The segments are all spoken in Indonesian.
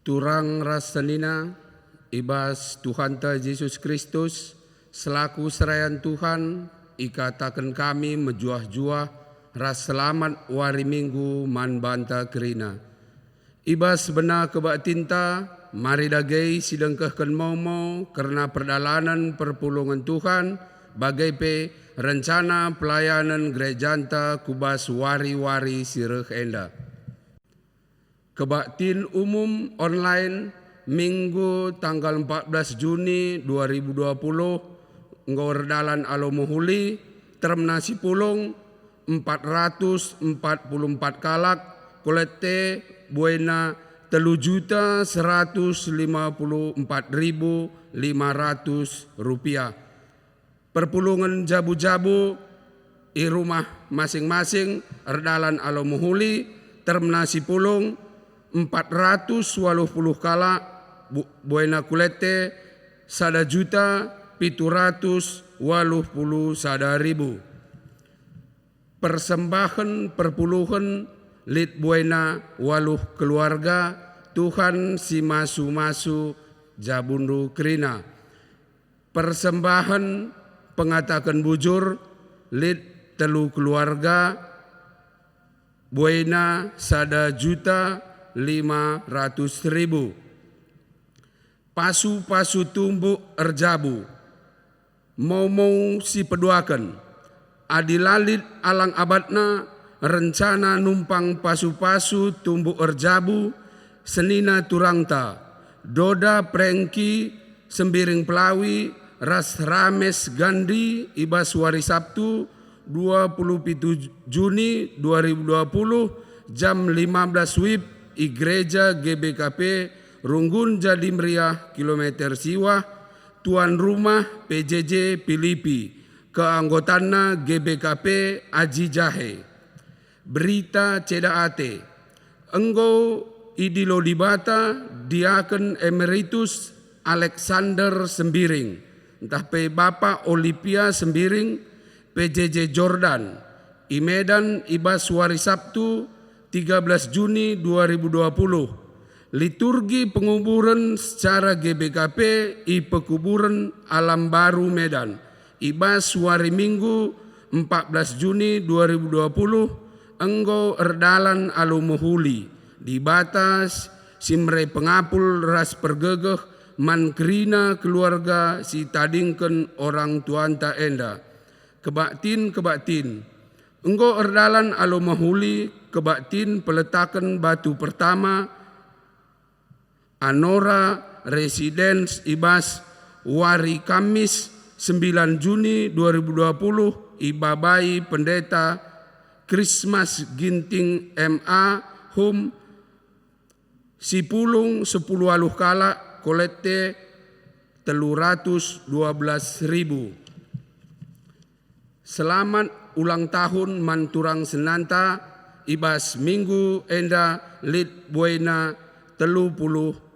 Turang rasanina ibas Tuhan ta Yesus Kristus selaku serayan Tuhan ikatakan kami menjuah-juah ras selamat wari minggu man banta kerina. Ibas benar kebak tinta mari dagai sidengkahkan mau karena perdalanan perpulungan Tuhan bagai pe rencana pelayanan gerejanta kubas wari-wari sireh enda. Kebaktin umum online Minggu tanggal 14 Juni 2020 ngordalan alomohuli termnasi pulung 444 kalak kolete buena 3.154.500 rupiah. Perpulungan jabu-jabu di rumah masing-masing erdalan alomohuli termnasi pulung 480 kalak buena kulete 1.780.000 persembahan perpuluhan lit buena waluh keluarga Tuhan si masu-masu jabundu kerina persembahan pengatakan bujur lit telu keluarga buena 1.500.000 pasu-pasu tumbuk erjabu mau si peduakan adilalit alang abadna rencana numpang pasu-pasu tumbuk erjabu senina turangta doda prengki sembiring pelawi ras rames gandhi ibas wari Sabtu 27 Juni 2020 jam 15 WIB i Gereja GBKP Runggun Jadi Meriah kilometer Siwah tuan rumah PJJ Pilipi keanggotanna GBKP Aji Jahe berita cedaate enggo idilo dibata diaken emeritus Alexander Sembiring entah pe Bapak Olivia Sembiring PJJ Jordan i Medan ibas wari Sabtu 13 Juni 2020 liturgi penguburan secara GBKP i pekuburan Alam Baru Medan ibas wari Minggu 14 Juni 2020 enggo erdalan alumuhuli di batas simre pengapul ras pergegeh man kerina keluarga si tadingken orang tuanta enda kebaktin enggo erdalan alumuhuli kebaktin peletakan batu pertama Anora Residence ibas wari Kamis 9 Juni 2020 ibabai pendeta Christmas Ginting MA Hum Sipulung 10 aluh kala kolete 312.000. Selamat ulang tahun Manturang Senanta ibas minggu enda lit buena 30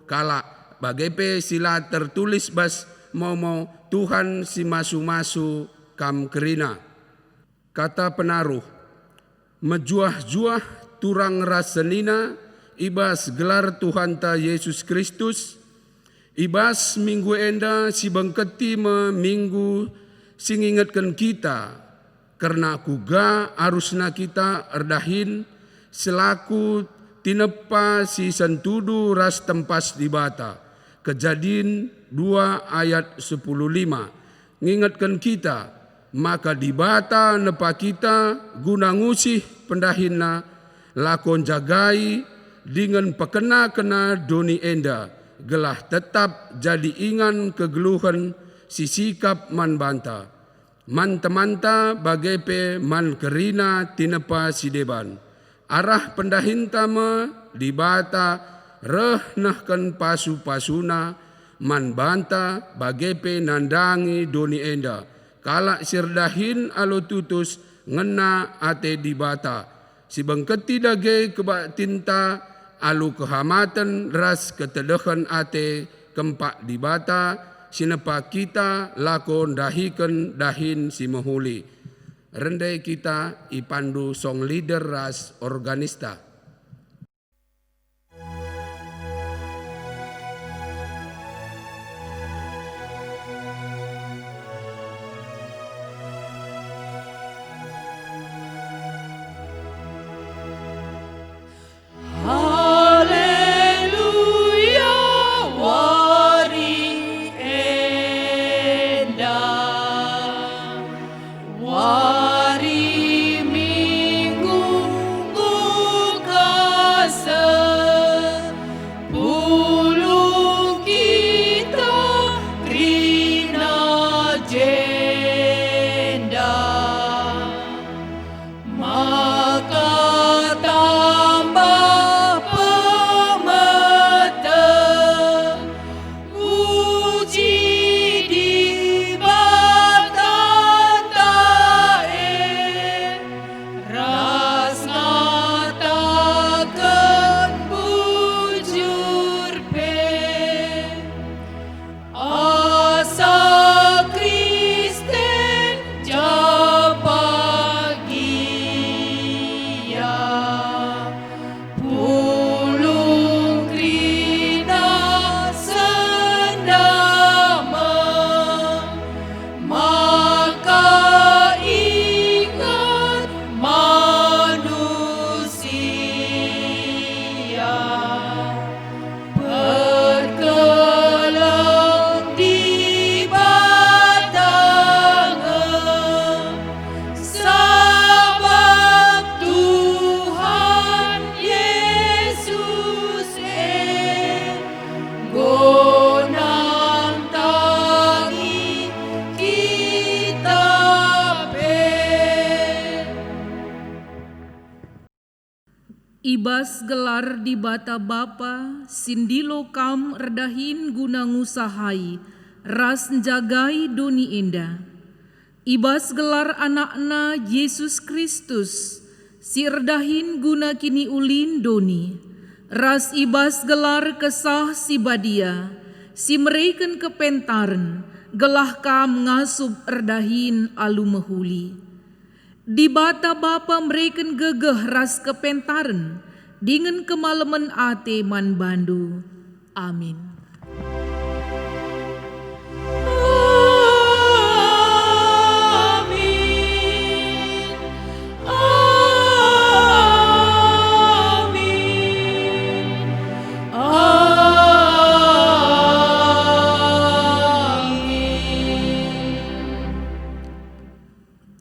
kala bagepe sila tertulis bas momo Tuhan si masu-masu kam kerina kata penaruh mejuah-juah turang rasenina ibas gelar Tuhan ta Yesus Kristus ibas minggu enda si bengketi minggu sing ingatkan kita karena kuga arusna kita erdahin selaku tinepa si sentudu ras tempas di bata Kejadian 2 ayat 10:5 ngingatkan kita maka di bata nepa kita guna ngusih pendahinna lakon jagai dengan pekena-kena doni enda gelah tetap jadi ingan kegeluhan si sikap man banta man temanta bagepe man kerina tinepa sideban arah pendahintama di bata rehnahkan pasu-pasuna man banta bagepe nandangi doni enda kalak sirdahin alo tutus ngena ate di bata si bengketi dage kebak tinta alu kehamatan ras ketedehan ate kempak di bata sinepa kita lakon dahikan dahin si mahuli rendai kita ipandu song leader ras organista ibas gelar di bata bapa, sindilo kam redahin guna ngusahai, ras jagai doni indah. Ibas gelar anakna Yesus Kristus, si redahin guna kini ulin doni. Ras ibas gelar kesah si badia, si mereken kepentaren, gelah kam ngasup redahin alu mehuli. Di bata bapa mereken gegeh ras kepentaren, dengan kemalaman ate man bandu. Amin.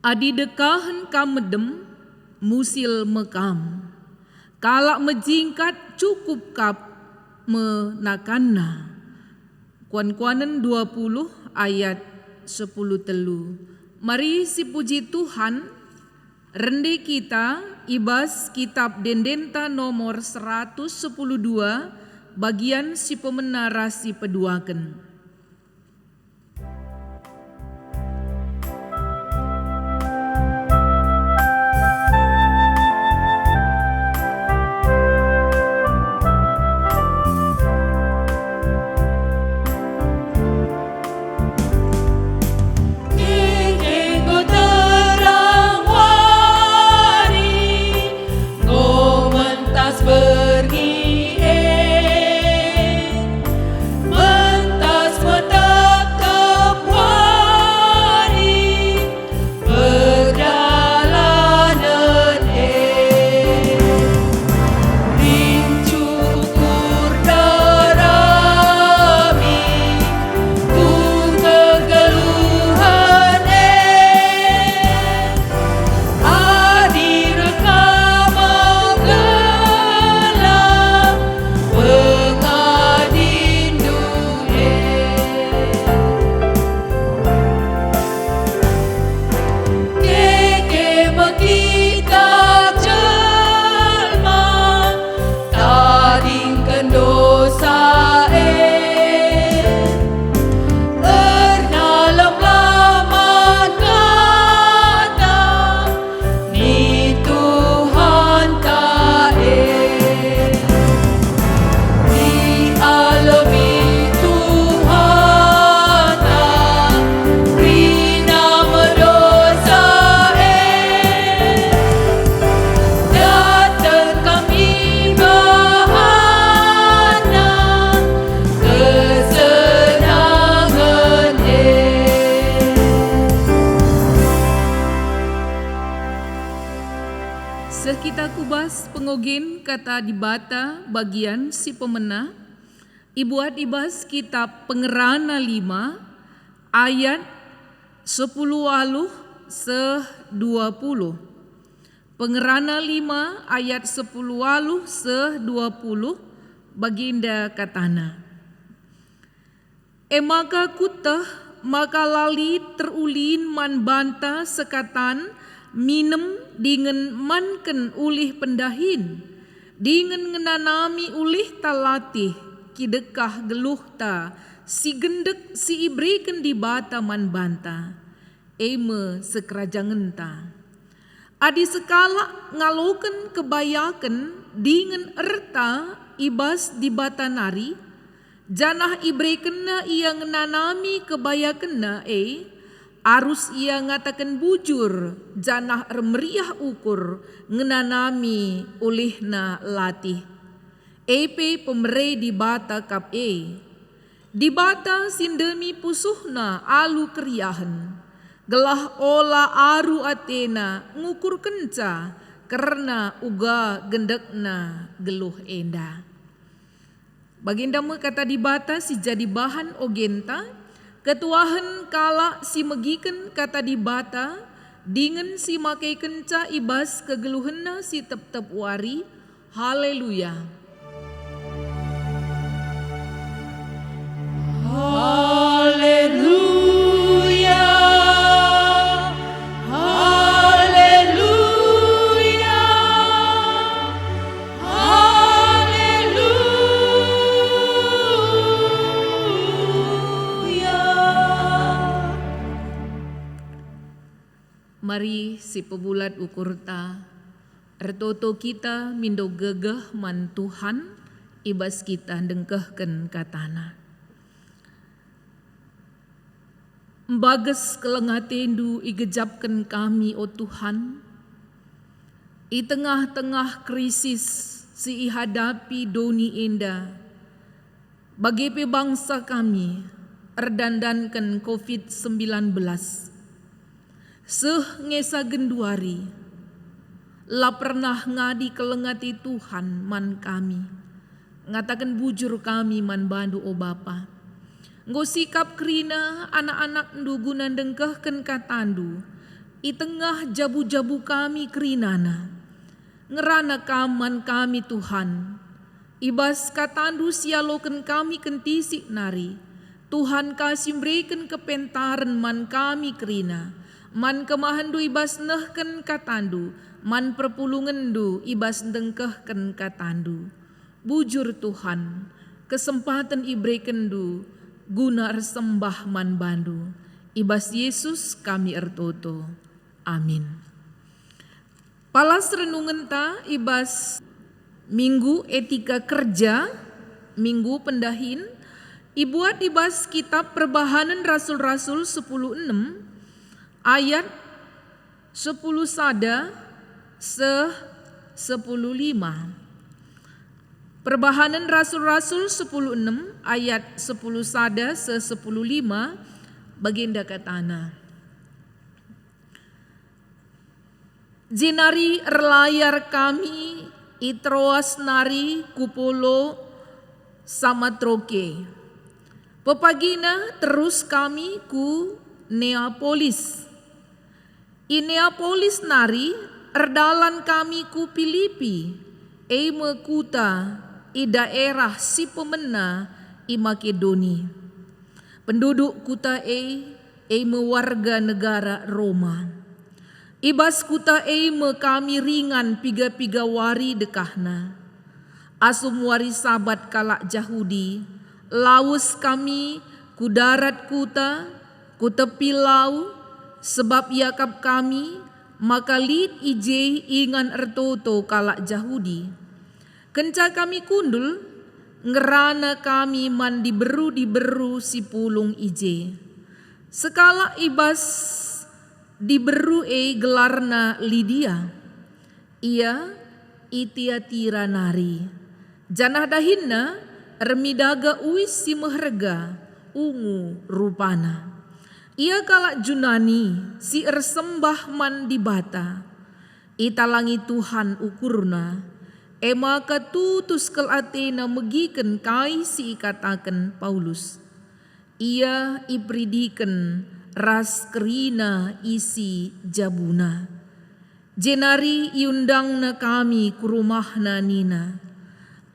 Adi dekahan kamedem musil mekam, kalak mejingkat cukup kap menakanna. Kuan-kuanen 20 ayat 10 telu. Mari si puji Tuhan, rende kita ibas kitab Dendenta nomor 112 bagian si pemenara si peduaken. Kita kubas pengogen kata di bata bagian si pemena, ibuat ibas kitab Pengerana 5 ayat 10 aluh seh 20. Pengerana 5 ayat 10 aluh seh 20 baginda katana. Maka kutah maka lali terulin man banta sekatan minem dengan manken ulih pendahin, dengan ngenanami ulih talatih, kidekah geluh ta, si gendek si ibreken di bata man banta, eme sekerajangan ta. Adi sekala ngaloken kebayaken, dengan erta ibas di bata nari, janah ibrekena ia ngenanami kebayakena arus ia ngatakan bujur, janah remeriah ukur, ngenanami ulihna latih. Epe pemerei di bata kap di bata sindemi pusuhna alu keriahan, gelah ola aru atena ngukur kenca, karena uga gendekna geluh enda. Baginda kata di bata si jadi bahan ogenta, ketuahan kala si megiken kata di bata, dengan si makai kenca ibas kegeluhenna si tep-tep wari. Haleluya. Haleluya. Haleluya. Mari si pebulat ukur ta, ertoto kita mindo gegeh man Tuhan, ibas kita dengkehken katana. Bages kelengatendu igejapkan kami o Tuhan, i tengah-tengah krisis si ihadapi doni enda, bagi bangsa kami erdandankan COVID-19. Seh ngesa genduari, la pernah ngadi kelengati Tuhan man kami, ngatakan bujur kami man bandu o Bapa. Nggo sikap kerina anak-anak ndu guna dengkehken katandu, i tengah jabu-jabu kami kerinana, ngerana kaman kami Tuhan, ibas katandu sialoken kami kentisik nari, Tuhan kasih berikan kepentaran man kami kerina, man kemahandu ibas nehken katandu, man perpulungendu ibas dengkehken katandu. Bujur Tuhan, kesempatan ibrekendu, guna ersembah man bandu. Ibas Yesus kami ertoto. Amin. Palas renungan ta ibas Minggu Etika Kerja, Minggu Pendahin, ibuat ibas kitab Perbahanan Rasul-Rasul 10:6 ayat 10 sada 10:5. Perbahanan Rasul-Rasul 10:6 ayat 10 sada 10:5 baginda katana. Jinari erlayar kami itroas nari kupolo sama troke. Pepagina terus kami ku Neapolis. I Neapolis nari erdalan kami ku Filipi. Eime kuta i daerah si pemena i Makedoni. Penduduk kuta eime warga negara Roma. Ibas kuta eime kami ringan piga-piga wari dekahna. Asum wari sabat kalak Jahudi, laus kami ku darat kuta, ku tepi lau, sebab yakap kami, maka lid ije ingan ertoto kalak Jahudi. Kenca kami kundul, ngerana kami man diberu si pulung ije. Sekala ibas diberu gelarna Lydia. Ia itiatira nari. Janah dahinna ermidaga uis si meherga ungu rupana. Ia kalak Junani si ersembah man di bata. Italangi Tuhan ukurna. Maka tutus kel Athena megiken kai si ikataken Paulus. Ia ipridiken ras kerina isi jabuna. Jenari iundangna kami ku rumahna nina.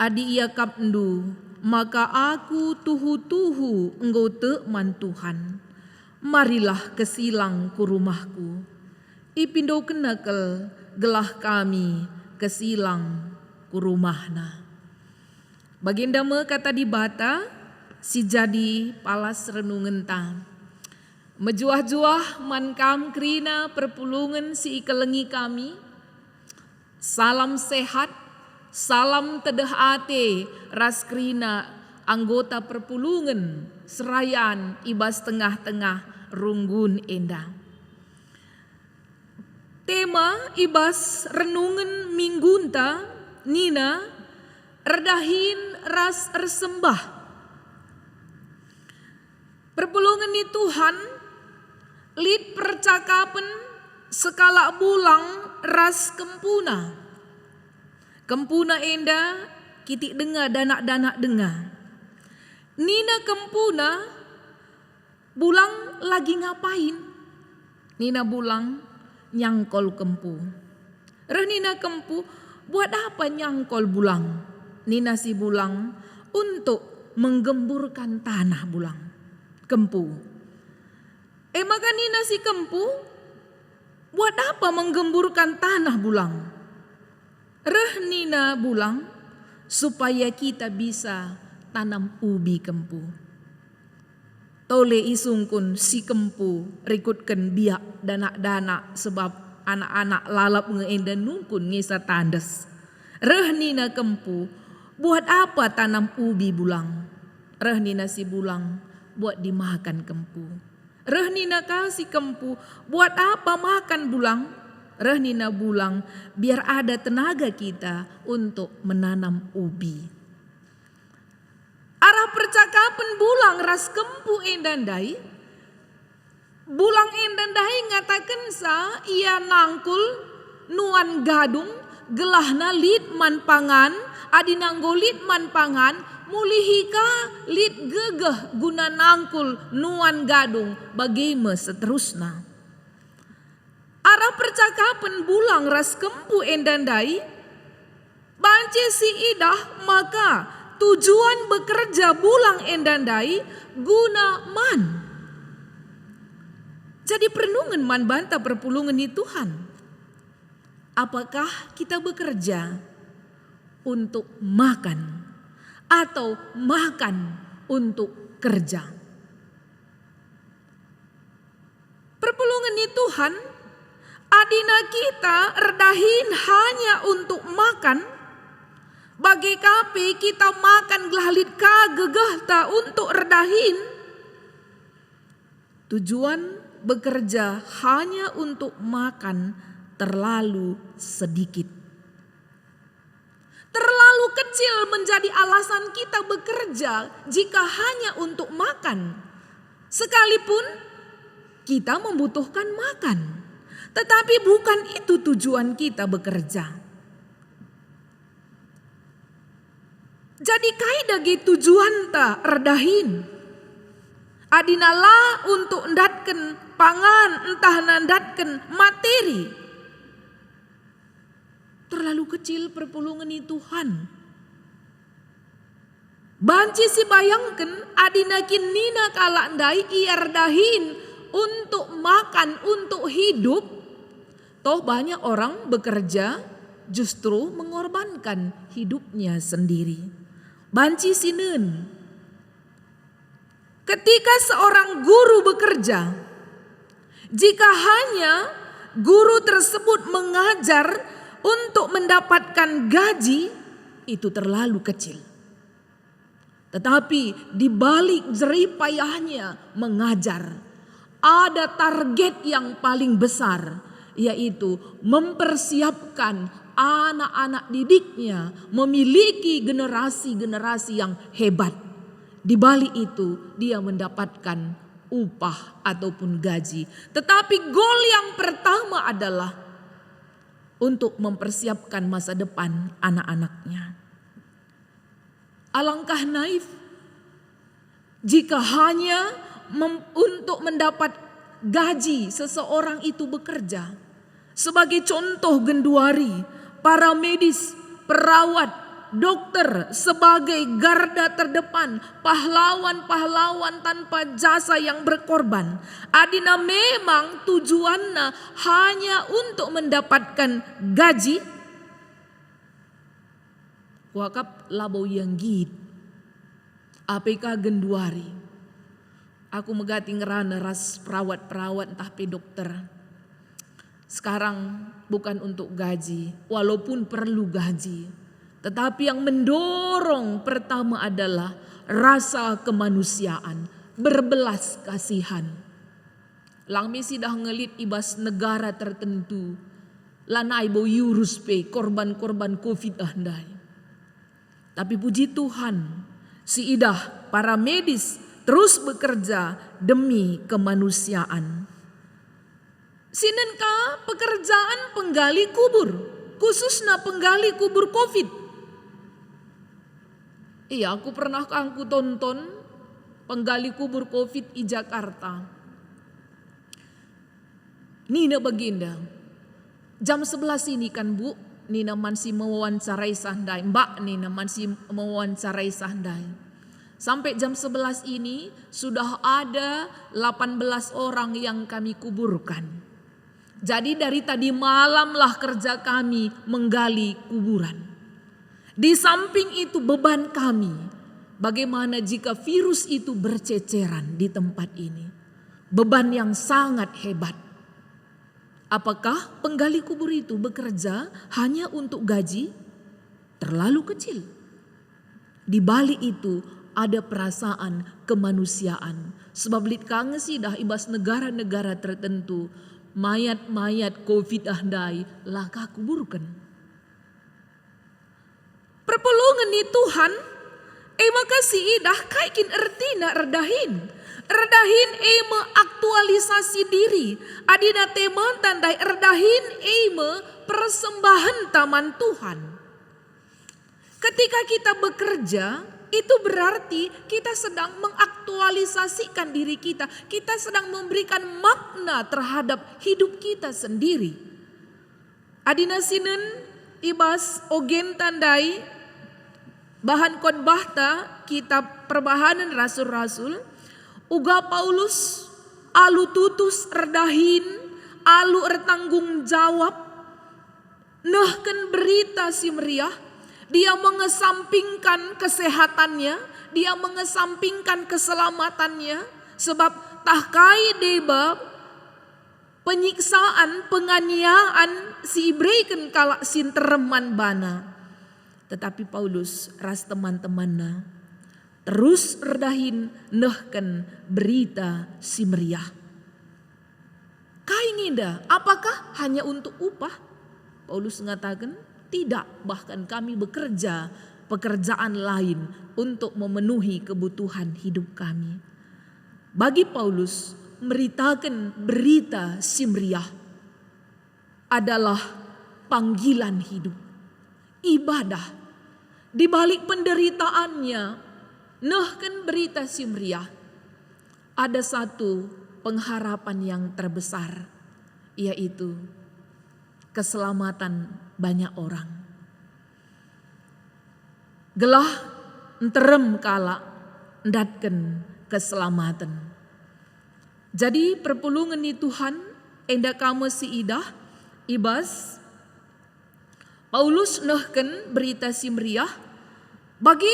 Adi ia kapndu, maka aku tuhu-tuhu engkau te man Tuhan. Marilah kesilang ku rumahku. Ipindo kenakel gelah kami kesilang ku rumahna. Baginda me kata di bata, si jadi palas renungan ta. Mejuah-juah man kam kerina perpulungan si ikelengi kami. Salam sehat, salam tedah ate ras kerina anggota perpulungan serayan ibas tengah-tengah runggun endah. Tema ibas renungan minggunta nina erdahin ras ersembah. Perpulungan ni Tuhan lid percakapan sekala bulang ras kempuna. Kempuna enda kitik dengar danak-danak dengar. Nina kempuna bulang lagi ngapain? Nina bulang nyangkol kempu. Nina kempu buat apa nyangkol bulang? Nina si bulang untuk menggemburkan tanah bulang. Kempu. Maka nina si kempu buat apa menggemburkan tanah bulang? Nina bulang supaya kita bisa tanam ubi kempu. Tole isungkun si kempu rikutkan biak dana-dana sebab anak-anak lalap ngeenda nungkun ngisa tandas. Rehnina kempu, buat apa tanam ubi bulang? Rehnina si bulang, buat dimakan kempu. Rehnina kasih kempu, buat apa makan bulang? Rehnina bulang, biar ada tenaga kita untuk menanam ubi. Arah percakapan bulang ras kempu endandai. Bulang endandai ngatakan sa ia nangkul nuan gadung gelahna lit man pangan adinanggo lit man pangan mulihika lit gegeh guna nangkul nuan gadung bagaimana seterusnya. Arah percakapan bulang ras kempu endandai banci si idah maka tujuan bekerja bulang endandai guna man. Jadi perenungan man banta perpulungan ni Tuhan. Apakah kita bekerja untuk makan atau makan untuk kerja? Perpulungan ni Tuhan, adina kita redahin hanya untuk makan. Bagi kape kita makan gelalit ka gegah ta untuk redahin. Tujuan bekerja hanya untuk makan terlalu sedikit. Terlalu kecil menjadi alasan kita bekerja jika hanya untuk makan. Sekalipun kita membutuhkan makan. Tetapi bukan itu tujuan kita bekerja. Jadi kaidagi tujuan ta redahin. Adinala untuk ndatken pangan entah nandatken materi. Terlalu kecil perpulungan itu Tuhan. Banci si bayangkan adina kinina kala ndai ia redahin untuk makan untuk hidup. Toh banyak orang bekerja justru mengorbankan hidupnya sendiri. Banci sinen. Ketika seorang guru bekerja, jika hanya guru tersebut mengajar untuk mendapatkan gaji, itu terlalu kecil. Tetapi di balik jerih payahnya mengajar, ada target yang paling besar, yaitu mempersiapkan anak-anak didiknya memiliki generasi-generasi yang hebat. Di balik itu dia mendapatkan upah ataupun gaji. Tetapi goal yang pertama adalah untuk mempersiapkan masa depan anak-anaknya. Alangkah naif jika hanya untuk mendapat gaji seseorang itu bekerja. Sebagai contoh genduari, para medis, perawat, dokter sebagai garda terdepan, pahlawan-pahlawan tanpa jasa yang berkorban. Adina memang tujuannya hanya untuk mendapatkan gaji. Wakap labau yang gid. APK genduari. Aku megati ngerana ras perawat-perawat entah pe dokter. Sekarang bukan untuk gaji, walaupun perlu gaji. Tetapi yang mendorong pertama adalah rasa kemanusiaan, berbelas kasihan. Langmi sidah ngelit ibas negara tertentu, lanai bo yurus pe korban-korban COVID andai. Tapi puji Tuhan, si idah para medis terus bekerja demi kemanusiaan. Sinenka pekerjaan penggali kubur, khususnya penggali kubur COVID. Iya, aku pernah aku tonton penggali kubur COVID di Jakarta. Nina baginda, jam 11 ini kan Bu, Nina masih mewawancarai sandai, Mbak Nina masih mewawancarai sandai. Sampai jam 11 ini sudah ada 18 orang yang kami kuburkan. Jadi dari tadi malamlah kerja kami menggali kuburan. Di samping itu beban kami bagaimana jika virus itu berceceran di tempat ini? Beban yang sangat hebat. Apakah penggali kubur itu bekerja hanya untuk gaji? Terlalu kecil. Di balik itu ada perasaan kemanusiaan. Sebab lit kange sih dah ibas negara-negara tertentu mayat-mayat COVID ahdai laka kuburkan. Perpulungan ni Tuhan, makasih idah kaikin ertina redahin. Redahin aktualisasi diri. Adina teman tandai redahin persembahan taman Tuhan. Ketika kita bekerja, itu berarti kita sedang mengaktualisasikan diri kita. Kita sedang memberikan makna terhadap hidup kita sendiri. Adina sinen ibas ogen tandai bahan khotbah ta kitab perbahanan rasul-rasul. Uga Paulus alu tutus redahin, alu ertanggung jawab. Nahkan berita si meriah. Dia mengesampingkan kesehatannya, dia mengesampingkan keselamatannya, sebab tahkai deba penyiksaan, penganiayaan si Ibreken kalak sintereman bana. Tetapi Paulus ras teman-temannya terus redahin nehken berita si meriah. Kainginda, apakah hanya untuk upah? Paulus mengatakan, tidak, bahkan kami bekerja pekerjaan lain untuk memenuhi kebutuhan hidup kami. Bagi Paulus, memberitakan berita simriah adalah panggilan hidup, ibadah. Di balik penderitaannya, nahkan berita simriah, ada satu pengharapan yang terbesar, yaitu keselamatan banyak orang. Gelah enterem kala ndatken keselamatan. Jadi perpulungan ni Tuhan endak kamu si idah ibas Paulus nahken berita si meriah bagi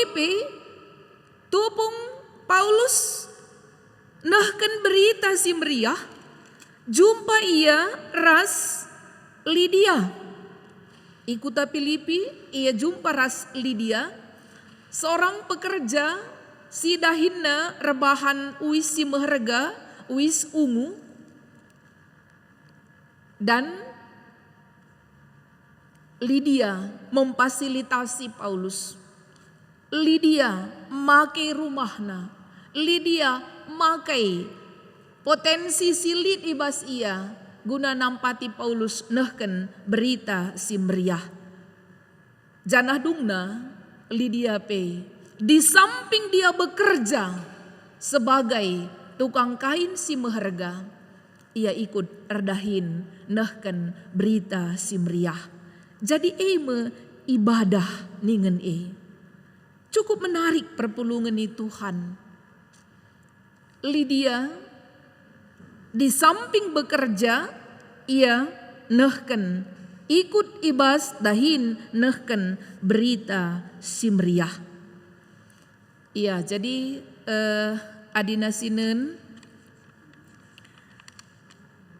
tupung Paulus nahken berita si meriah jumpa ia ras Lydia. Ikuta Filipi, ia jumpa ras Lydia, seorang pekerja si dahinna rebahan uis si meherga, uis ungu. Dan Lydia memfasilitasi Paulus. Lydia makai rumahna. Lydia makai potensi silit ibas ia guna nampati Paulus nehken berita si meriah. Janah dungna Lydia di samping dia bekerja sebagai tukang kain si meherga, ia ikut erdahin nehken berita si meriah. Jadi ibadah ningen cukup menarik perpulungan ni Tuhan. Lydia di samping bekerja, ia nehken ikut ibas dahin nehken berita simriah. Iya, jadi adina sinen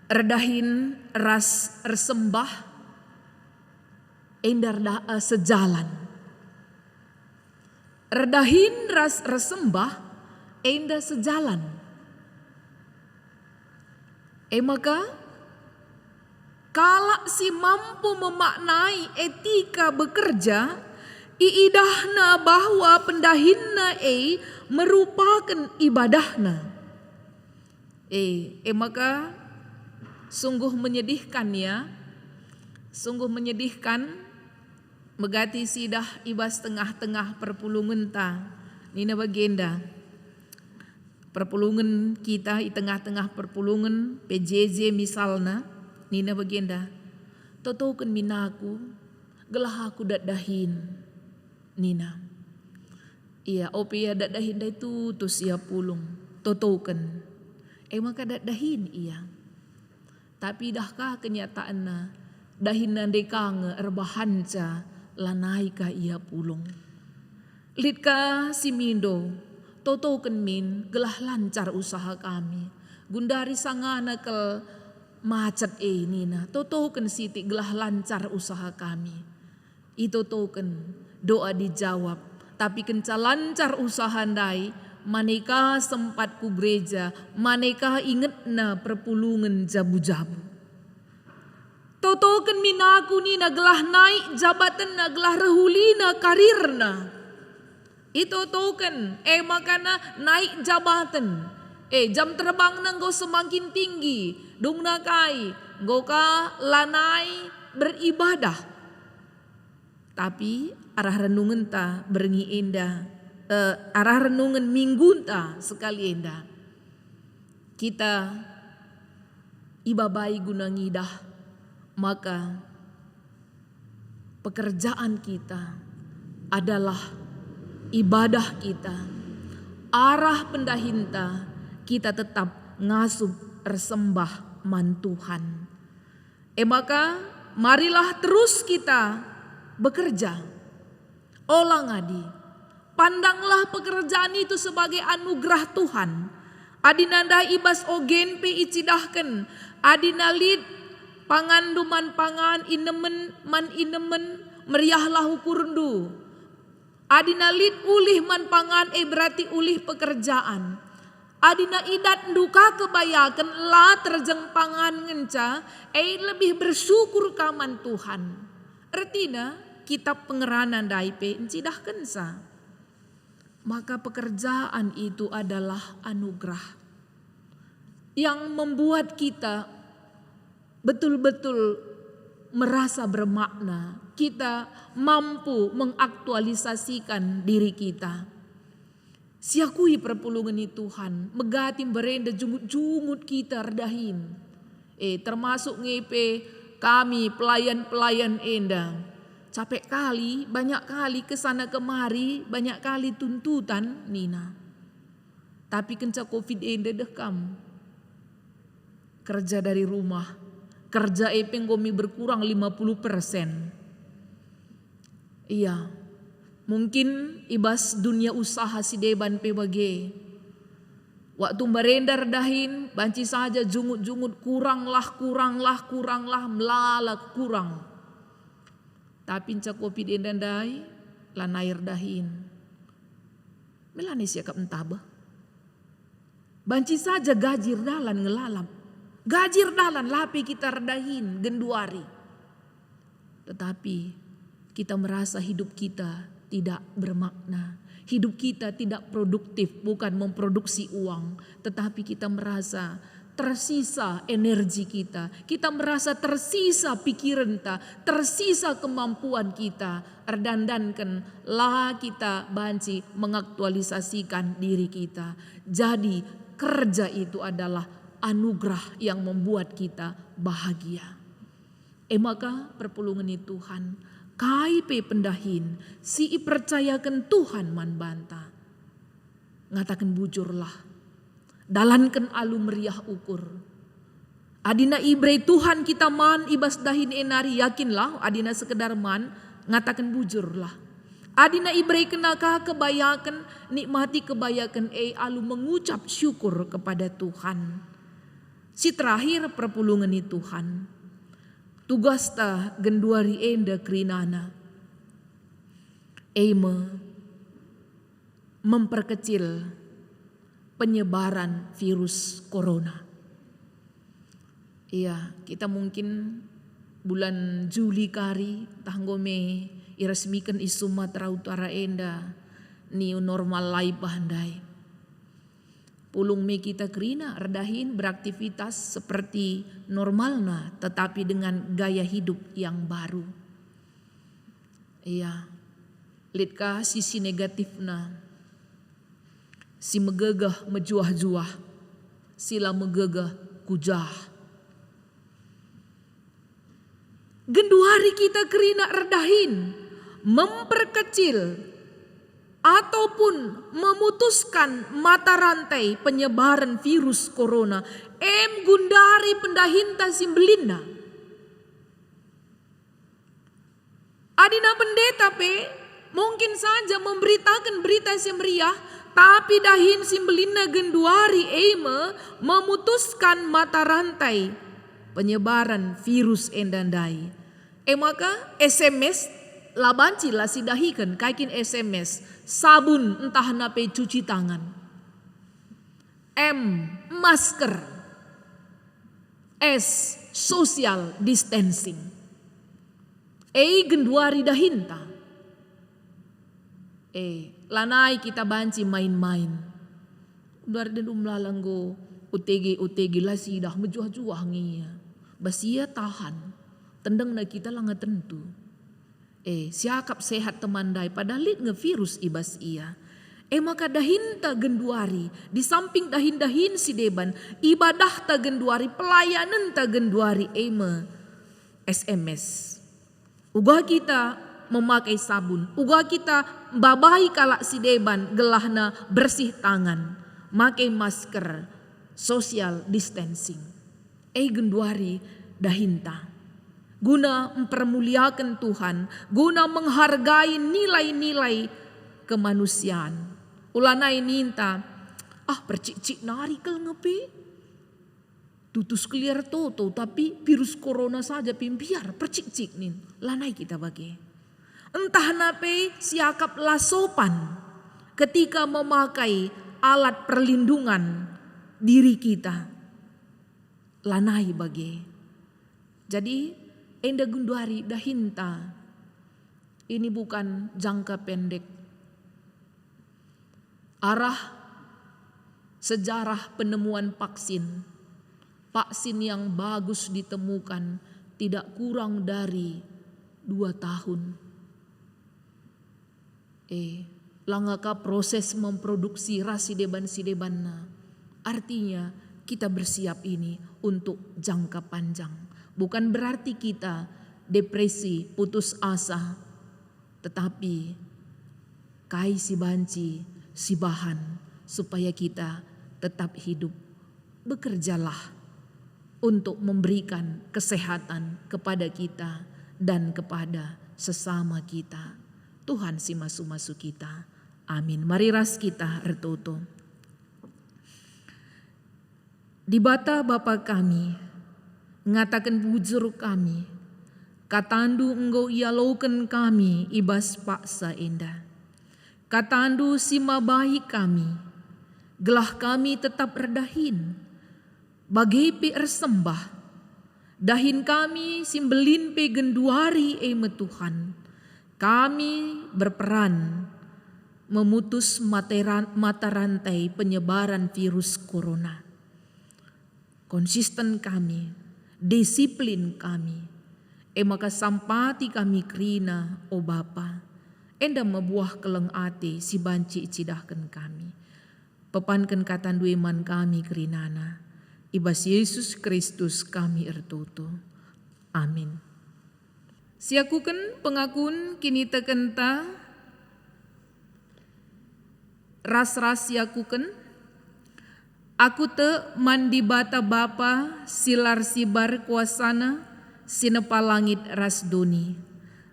redahin ras resembah endar sejalan. Redahin ras resembah endar sejalan. Maka kala si mampu memaknai etika bekerja, iidahna bahwa pendahinna merupakan ibadahna. Maka sungguh menyedihkan ya, sungguh menyedihkan megati sidah ibas tengah-tengah perpulungan ta, nina bagenda. Perpulungan kita di tengah-tengah perpulungan PJJ misalnya, nina bagenda, totokan minaku, gelah aku dahin, nina. Iya, opia dahin dah itu tus ia pulung, totokan. Maka dahin iya. Tapi dahkah kenyataannya, dahin nande kange erbahanca lanai ka ia pulung. Litka simindo, totoken min gelah lancar usaha kami. Gundari sangana kel macet nina, totoken siti gelah lancar usaha kami. Itu token doa dijawab, tapi kenca lancar usaha ndai, maneka sempat ku gereja, maneka ingetna perpulungan jabu-jabu. Totoken minaku nina gelah naik jabatan na gelah rehulina karirna. Itu token, makana naik jabatan. Jam terbang na engkau semakin tinggi. Dung nakai, engkau ka lanai beribadah. Tapi arah renungan ta berengi indah. Arah renungan minggu ta sekali indah. Kita ibabai guna ngidah. Maka pekerjaan kita adalah ibadah kita, arah pendahinta kita tetap ngasup resembah man Tuhan. Maka marilah terus kita bekerja. Olah ngadi, pandanglah pekerjaan itu sebagai anugerah Tuhan. Adinanda ibas ogen pe icidahken, adinalit panganduman pangan inemen man inemen meriahlah ukurundu. Adinalit ulih man pangan berarti ulih pekerjaan. Adina idat duka kebayakan la terjeng pangan ngenca lebih bersyukur kaman Tuhan. Artinya kitab pengeranan daipe encidah kensa. Maka pekerjaan itu adalah anugerah yang membuat kita betul-betul merasa bermakna. Kita mampu mengaktualisasikan diri kita. Siakui perpulungan itu Tuhan, megatim berenda jungut-jungut kita redahin. Termasuk ngepe kami pelayan-pelayan enda. Capek kali, banyak kali kesana kemari, banyak kali tuntutan Nina. Tapi kenca Covid enda dekam. Kerja dari rumah, kerja penggomi berkurang 50%. Iya, mungkin ibas dunia usaha si deban pebage. Waktu merendar dahin, banci saja jungut-jungut kuranglah, melala kurang. Tapi cak Covid endandai, lanair dahin. Melani siakap entaba. Banci saja gajir dalan ngelalap. Gajir dalan lapi kita redahin genduari. Tetapi kita merasa hidup kita tidak bermakna. Hidup kita tidak produktif, bukan memproduksi uang. Tetapi kita merasa tersisa energi kita. Kita merasa tersisa pikiran kita, tersisa kemampuan kita. Erdandankan lah kita banci mengaktualisasikan diri kita. Jadi kerja itu adalah anugerah yang membuat kita bahagia. Maka perpulungan itu Tuhan. Kaipe pendahin, si percayakan Tuhan man banta. Ngatakan bujurlah, dalankan alu meriah ukur. Adina ibrei Tuhan kita man ibas dahin enari, yakinlah adina sekedar man, ngatakan bujurlah. Adina ibrei kenaka kebayakan, nikmati kebayakan alu mengucap syukur kepada Tuhan. Si terakhir perpulungan itu Tuhan. Tugas ta genduari enda krinana. Memperkecil penyebaran virus corona. Iya, kita mungkin bulan Juli kari tanggome iresmikan di Sumatera Utara enda new normal lai pandai. Pulung me kita kerina redahin beraktivitas seperti normalna tetapi dengan gaya hidup yang baru. Iya. Litka sisi negatifna. Si megegah mejuah-juah. Sila megegah kujah. Genduari kita kerina redahin. Memperkecil ataupun memutuskan mata rantai penyebaran virus corona. Gundari pendahinta simbelina. Adina pendeta mungkin saja memberitakan berita semeriah, tapi dahin simbelina genduari eme memutuskan mata rantai penyebaran virus endandai. Maka SMS labanci lah sidahikan kaikin SMS sabun entah nape cuci tangan. M masker. S social distancing. Genduari dahinta. Lanai kita banci main-main. Dari dan umlalanggo UTG lah sidah mejuah-juah ngia. Basia tahan. Tendang na kita lah tentu. Siakap sehat temandai padahal nge virus ibas ia. Maka dahinta genduari, di samping dahin-dahin si deban, ibadah ta genduari, pelayanan ta genduari SMS. Uga kita memakai sabun, uga kita babai kalak si deban gelahna bersih tangan, makai masker, social distancing. Genduari dahinta. Guna mempermuliakan Tuhan, guna menghargai nilai-nilai kemanusiaan. Ulanai ninta, percik-cik nari kel ngepe. Tutus clear toto, tapi virus corona saja pimpiar, percik-cik nin. Lanai kita bagi. Entah nape siakap lasopan ketika memakai alat perlindungan diri kita. Lanai bagi. Jadi, enda gunduari dahinta. Ini bukan jangka pendek. Arah sejarah penemuan vaksin. Vaksin yang bagus ditemukan tidak kurang dari 2 tahun. Langaka proses memproduksi rasideban-sidebanna. Artinya kita bersiap ini untuk jangka panjang. Bukan berarti kita depresi, putus asa. Tetapi kai si banci, si bahan supaya kita tetap hidup. Bekerjalah untuk memberikan kesehatan kepada kita dan kepada sesama kita. Tuhan si masu-masu kita. Amin. Mari ras kita ertoto. Di bata Bapa kami, ngatakan bujur kami, katandu engkau ialaukan kami ibas paksa indah. Katandu sima baik kami, gelah kami tetap redahin, bagai pi ersembah, dahin kami simbelin pe genduari Tuhan. Kami berperan memutus mata rantai penyebaran virus corona. Konsisten kami, disiplin kami, maka sampati kami krina o Bapa. Enda mebuah keleng ate si banci cidahkan kami. Pepankan katandu iman kami kerinana. Ibas Yesus Kristus kami ertutu. Amin. Siakuken pengakun kini tekenta. Ras-ras siakuken. Aku te mandi bata Bapa silar sibar kuasana sinepa langit ras doni.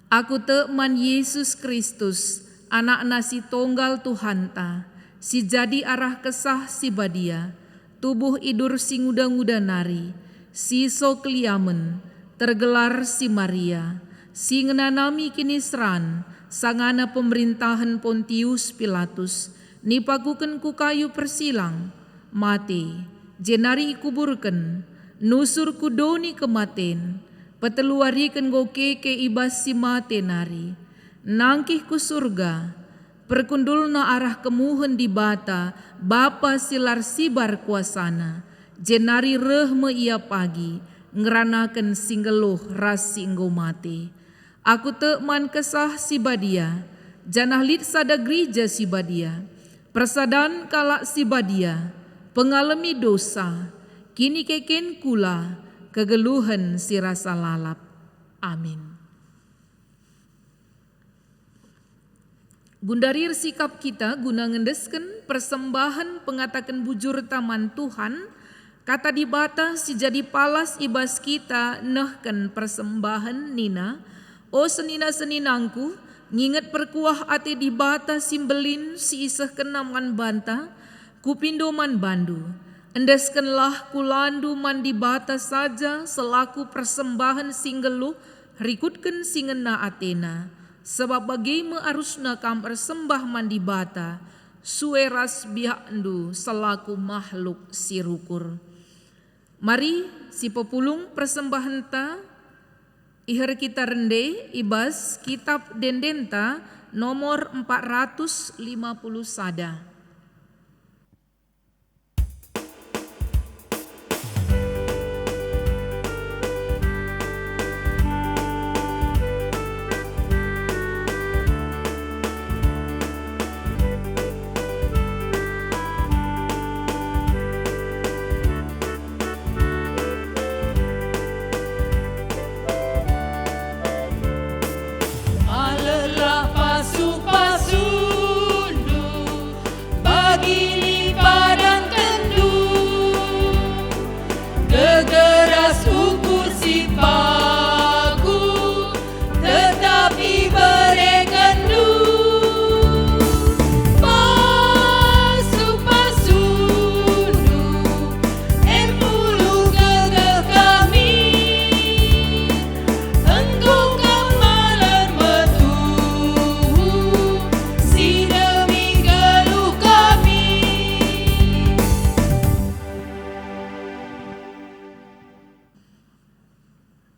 Aku te man Yesus Kristus, anak nasi tunggal Tuhan ta, si jadi arah kesah si badia, tubuh idur si nguda-nguda nari, si sokliamen, tergelar si Maria, si ngenanami kini seran, sangana pemerintahan Pontius Pilatus, nipakuken ku kayu persilang, mati, jenari ikuburken, nusur kudoni kematen, peteluarikan go keke ibas si mate nari. Nangkih ku surga. Perkundulna arah kemuhen di bata. Bapa silar sibar kuasana. Jenari rehme ia pagi. Ngeranakan singgeluh ras singgo mate. Aku te man kesah si badia. Janah lit sada gereja si badia. Persadan kalak si badia. Pengalami dosa. Kini keken kula. Kegeluhan si rasa lalap. Amin. Gundarir sikap kita guna ngendesken persembahan pengatakan bujur taman Tuhan. Kata dibata si jadi palas ibas kita nehken persembahan nina. O senina-seninangku nginget perkuah ate di bata simbelin si isah kenaman banta, kupindo man bandu. Endeskenlah kulandu man di bata saja selaku persembahan singgelu rikutken singena atena. Sebab bagaimana arusna kam persembah man di bata, sueras biakndu selaku makhluk sirukur. Mari si pepulung persembahan ta, ihar kita rende ibas kitab dendenta nomor 450 sada. Alelah pasu-pasundu bagi padang kendu, gegeras ukur si pagu tetapi berekendu. Pasu-pasundu empulu gegeh kami, engkau kemalan metu si demi geluh kami.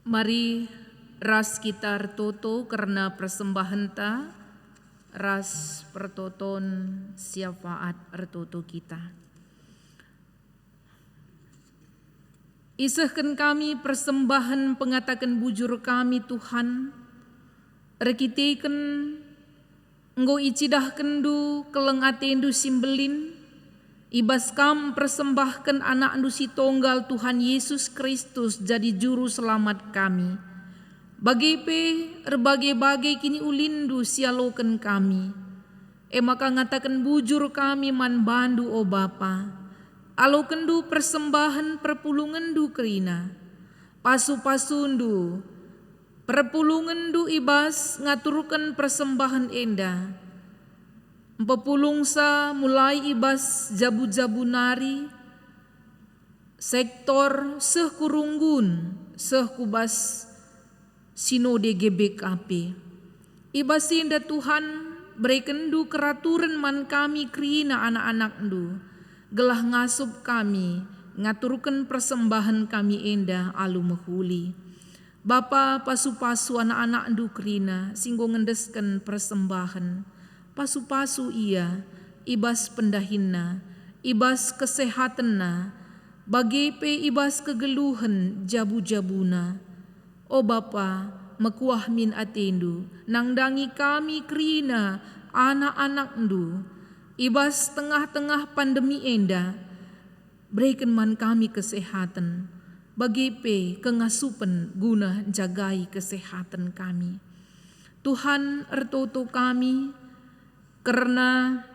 Mari ras kita toto karena persembahan ta, ras pertoton syafaat ertoto kita. Isahkan kami persembahan pengatakan bujur kami Tuhan, rekiteken engkau icidah kendu keleng atendu simbelin, ibas kam persembahkan anak andu si tonggal Tuhan Yesus Kristus jadi juru selamat kami. Bagai kini ulindu sialoken kami. Maka ngatakan bujur kami man bandu o Bapa. Alo kendu persembahan perpulungendu kerina. Pasu-pasundu perpulungendu ibas ngaturkan persembahan endah. Pepulungsa mulai ibas jabu-jabu nari, sektor seh kurunggun, seh kubas sinode GBKP. Ibas indah Tuhan berekendu keraturan man kami krina anak-anak ndu, gelah ngasup kami, ngaturkan persembahan kami endah alu mehuli. Bapa pasu-pasu anak-anak ndu krina, singgo ngendesken persembahan. Pasu-pasu ia, ibas pendahinna, ibas kesehatanna, bagi pe ibas kegeluhan jabu-jabuna. O Bapa, mekuah min atendu, nangdangi kami krina anak-anak ndu, ibas tengah-tengah pandemi enda, berikan man kami kesehatan, bagi pe kengasupan guna jagai kesehatan kami. Tuhan ertoto kami, karena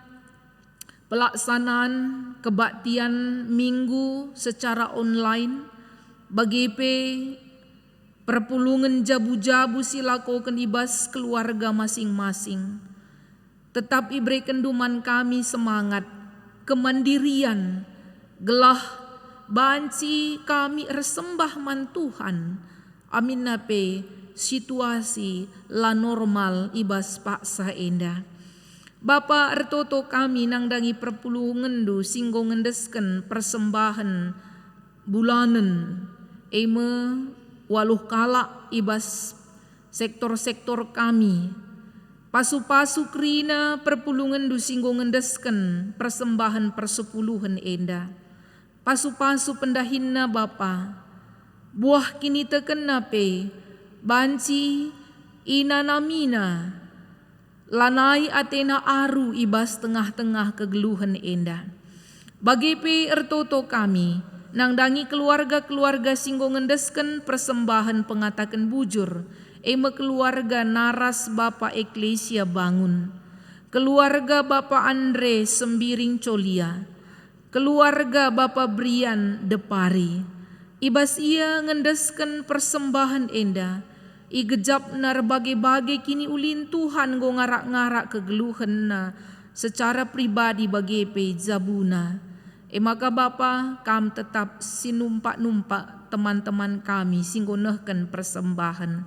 pelaksanaan kebaktian minggu secara online, bagi pe perpulungan jabu-jabu silakokan ibas keluarga masing-masing. Tetapi berikan duman kami semangat, kemandirian, gelah banci kami resembah man Tuhan. Amin nape situasi la normal ibas paksa endah. Bapa ertoto kami nangdangi perpulungan du singgo ngendesken persembahan bulanan waluh kalak ibas sektor-sektor kami. Pasu-pasu krina perpulungan du singgo ngendesken persembahan persepuluhan enda. Pasu-pasu pendahinna Bapa, buah kini teken nape, banci inanamina, lanai atena aru ibas tengah-tengah kegeluhan endah. Bagi pe ertoto kami, nangdangi keluarga-keluarga singgo ngendesken persembahan pengatakan bujur, keluarga naras Bapa Eklesia Bangun, keluarga Bapa Andre Sembiring Colia, keluarga Bapa Brian Depari, ibas ia ngendesken persembahan endah, Igejap na bage-bage kini ulin Tuhan go ngarak-ngarak kegeluhan na secara pribadi bagi pe zabuna. Maka Bapa kam tetap sinumpak-numpak teman-teman kami singgonehkan persembahan.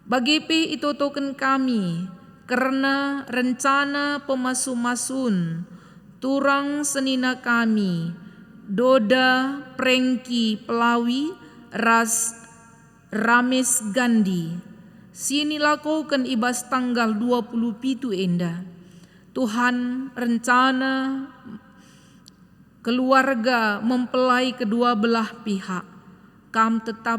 Bagi pe itotoken kami karena rencana pemasu-masun turang senina kami Doda Prengki Pelawi Ras Rames Gandhi sini lakukan ibas tanggal 27 enda. Tuhan rencana keluarga mempelai kedua belah pihak kam tetap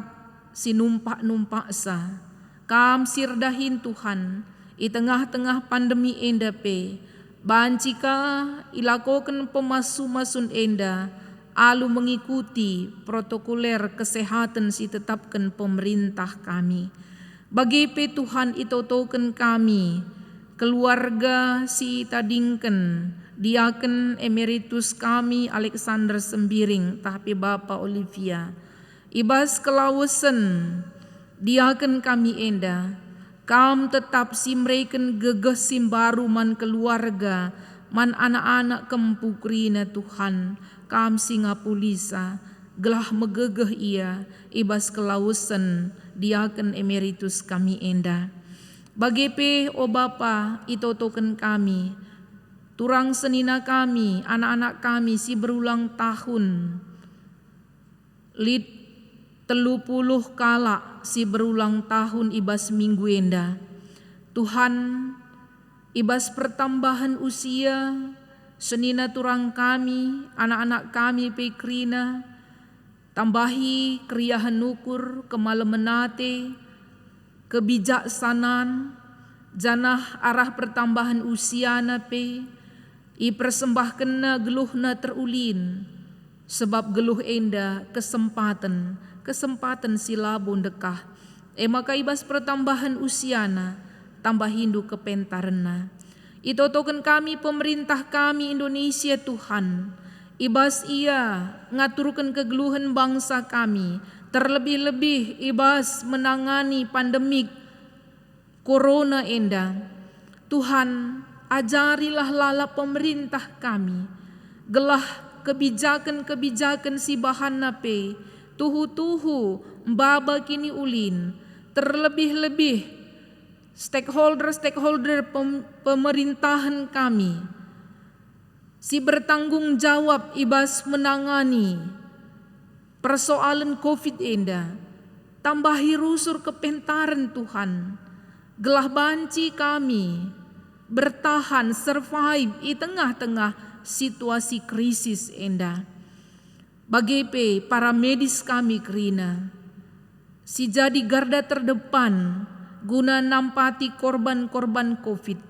sinumpak-numpak sa kam sirdahin Tuhan i tengah-tengah pandemi enda pe bancika ilakokan pemasu-masun enda alu mengikuti protokoler kesehatan si tetapkan pemerintah kami. Bagi pe Tuhan itotoken kami keluarga si tadingken Diaken Emeritus kami Alexander Sembiring tapi Bapak Olivia ibas kelausen diaken kami enda kam tetap simreken gegesim baru man keluarga man anak-anak kempukrina Tuhan kam singapulisa gelah megegeh ia ibas kelausen diaken Emeritus kami enda. Bagi pe o Bapa itotoken kami turang senina kami, anak-anak kami si berulang tahun. Lid 30 kala si berulang tahun ibas minggu enda. Tuhan ibas pertambahan usia senina turang kami, anak-anak kami pekrina. Tambahi kriahan nukur kemalemenate, kebijaksanaan, janah arah pertambahan usia nape, i persembahkena geluhna terulin, sebab geluh enda kesempatan silabun dekah. Maka ibas pertambahan usiana, tambah hindu kepentarena. Itotoken kami pemerintah kami Indonesia Tuhan, ibas ia ngaturkan kegeluhan bangsa kami, terlebih-lebih ibas menangani pandemik corona enda. Tuhan ajarilah lala pemerintah kami, gelah kebijakan-kebijakan si bahan nape, tuhu-tuhu mbaba kini ulin, terlebih-lebih stakeholder pemerintahan kami, si bertanggung jawab ibas menangani persoalan COVID enda, tambahi rusur kepentaran Tuhan, gelah banci kami bertahan survive di tengah-tengah situasi krisis enda. Bagi pe para medis kami kerina, si jadi garda terdepan guna nampati korban-korban COVID.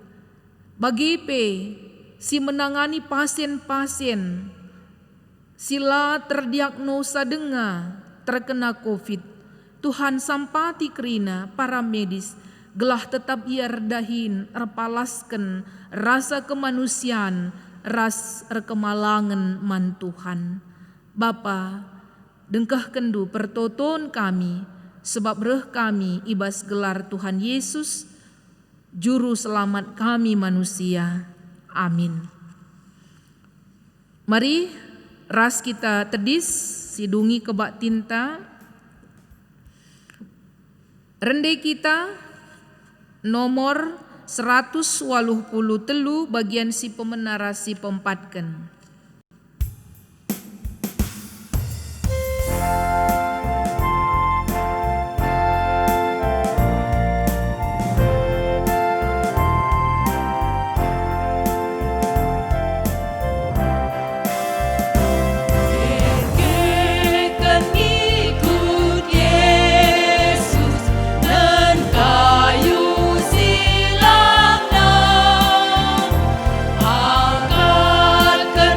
Bagi pe si menangani pasien-pasien sila terdiagnosa dengar terkena COVID. Tuhan sampati kerina para medis gelah tetap ia redahin, repalaskan rasa kemanusiaan, kemalangan man Tuhan. Bapa, dengkah kendu pertoton kami, sebab reh kami ibas gelar Tuhan Yesus, Juru Selamat kami manusia. Amin. Mari ras kita tedis, sidungi kebak tinta. Rende kita nomor 183 bagian si pemenarasi pempatken. Angkat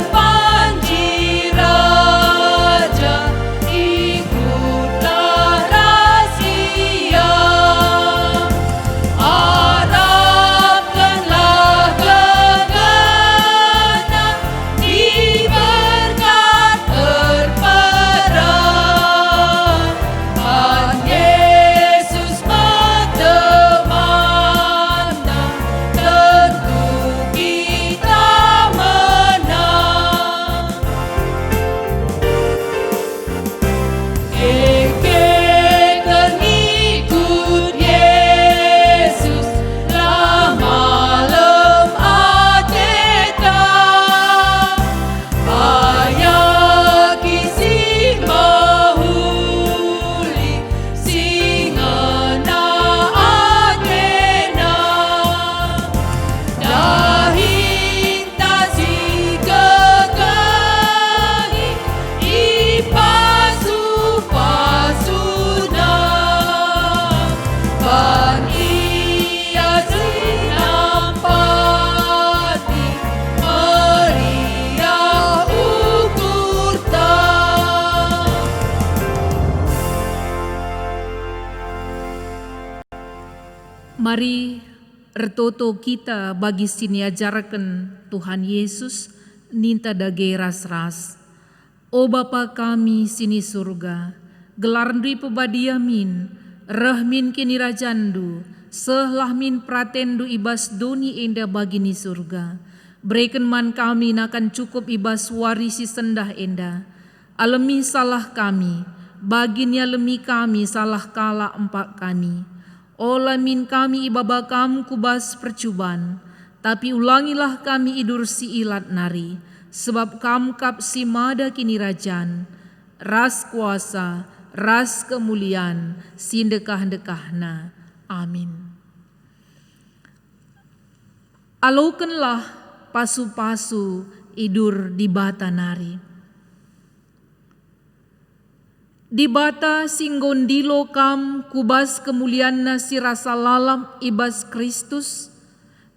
Mari ertoto kita bagi siniajarkan Tuhan Yesus ninta dage ras-ras. O Bapa kami sini surga, gelarndui pebadiamin, rahmin kini rajandu, sehlahmin pratendu ibas doni enda bagini surga. Berikan man kami nakan cukup ibas warisi sendah enda. Alemi salah kami, baginya lemi kami salah kala empak kami. Olamin kami ibaba kam kubas percuban, tapi ulangilah kami idur si ilat nari. Sebab kam kap si mada kini rajan, ras kuasa, ras kemuliaan, sindekah-dekahna. Amin. Alaukanlah pasu-pasu idur di bata nari. Di bata singgondilo kam kubas kemuliaan si rasa lalam ibas Kristus,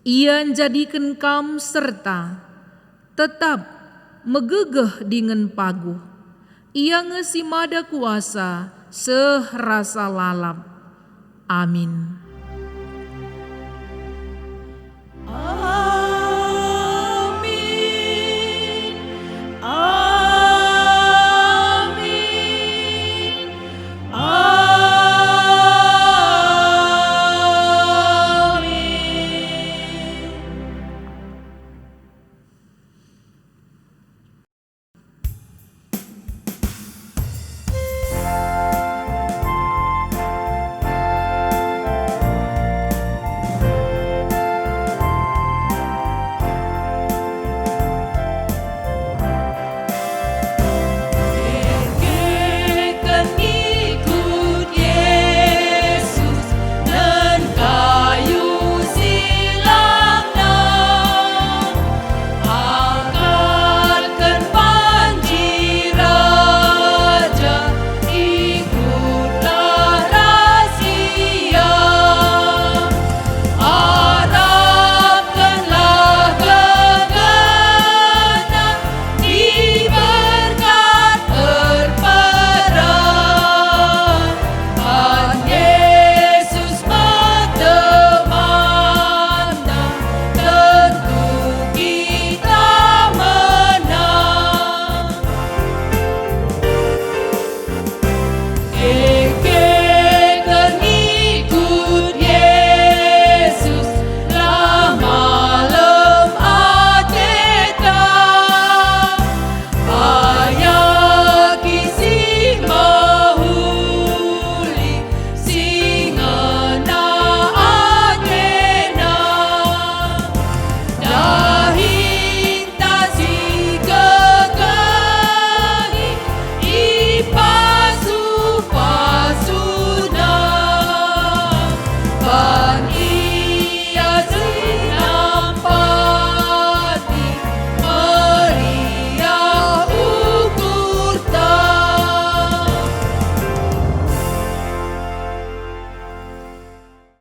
ia jadikan kam serta tetap megegeh dengan paguh. Ia ngesi mada kuasa sehrasa lalap. Amin.